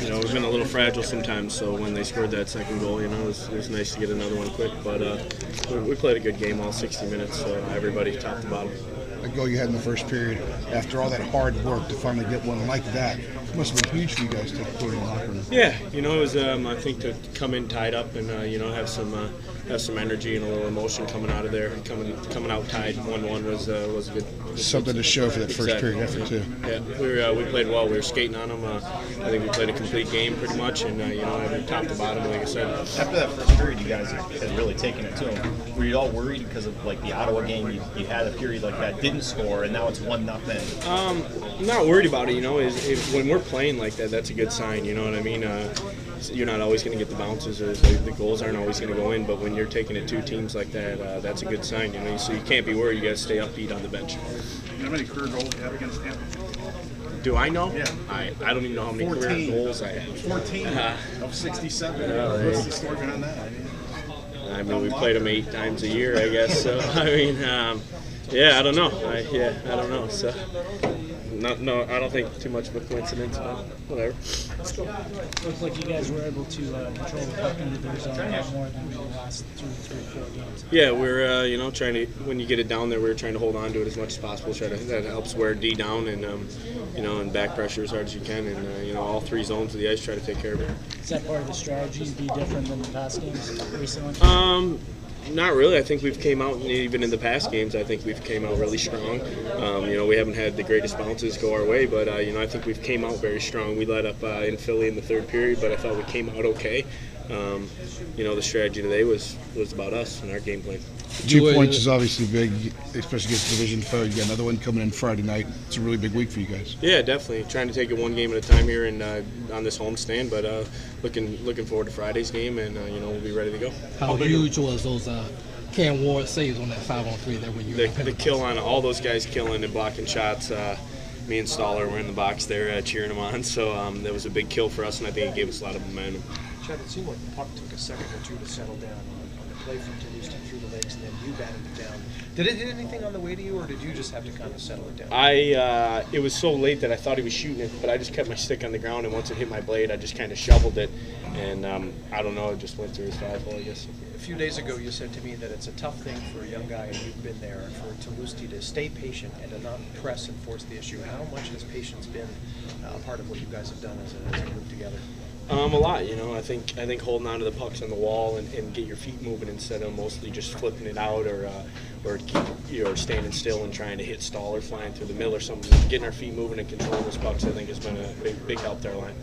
we've been a little fragile sometimes. So when they scored that second goal, it was nice to get another one quick. But we played a good game all 60 minutes. So everybody top to bottom. The goal you had in the first period, after all that hard work to finally get one like that, must have been huge for you guys to put in the locker room. Yeah, it was I think to come in tied up and have some energy and a little emotion coming out of there, coming out tied 1-1 was a good. Something to show for that first period effort too. Yeah, we played well. We were skating on them. I think we played a complete game pretty much, and every top to bottom, like I said. After that first period, you guys had really taken it to them. Were you all worried because of like the Ottawa game? You had a period like that, didn't score, and now it's 1-0. I'm not worried about it. When we're playing like that, that's a good sign. You know what I mean? You're not always going to get the bounces, or the goals aren't always going to go in. But when you're taking it 2 teams like that, that's a good sign. So you can't be worried. You got to stay upbeat on the bench. How many career goals do you have against Tampa? Do I know? Yeah. I don't even know how many 14. career goals I have. 14 of 67. What's the story behind that? I mean, we played them 8 times a year, I guess. So I mean, I don't know. I don't know. So. No, I don't think too much of a coincidence. Whatever. Looks like you guys were able to control the puck into their zone a lot more than the last 2, 3, 4 games. Yeah, we're trying to, when you get it down there, we're trying to hold on to it as much as possible. That helps wear D down and and back pressure as hard as you can, and all 3 zones of the ice, try to take care of it. Is that part of the strategy? Be different than the past games recently? Not really. I think we've came out, even in the past games, I think we've came out really strong. We haven't had the greatest bounces go our way, but, I think we've came out very strong. We let up in Philly in the 3rd period, but I thought we came out okay. The strategy today was about us and our game plan. 2 points is obviously big, especially against the division foe. You got another one coming in Friday night. It's a really big week for you guys. Yeah, definitely. Trying to take it 1 game at a time here and on this homestand, but looking forward to Friday's game, and we'll be ready to go. How huge was those Cam Ward saves on that 5-on-3 there when you the kill on all those guys killing and blocking shots? Me and Stoller were in the box there cheering them on, so that was a big kill for us, and I think it gave us a lot of momentum. Chad, it seemed like the puck took a second or 2 to settle down on the play from Toulouse through the legs, and then you batted it down. Did it hit anything on the way to you, or did you just have to kind of settle it down? It was so late that I thought he was shooting it, but I just kept my stick on the ground, and once it hit my blade, I just kind of shoveled it, and I don't know, it just went through his 5-hole, I guess. A few days ago, you said to me that it's a tough thing for a young guy, and you've been there, for Toulouse to stay patient and to not press and force the issue. How much has patience been a part of what you guys have done as a group together? A lot, I think holding on to the pucks on the wall and get your feet moving instead of mostly just flipping it out or keep standing still and trying to hit Stall or flying through the middle or something. Getting our feet moving and controlling those pucks, I think, has been a big help to our line.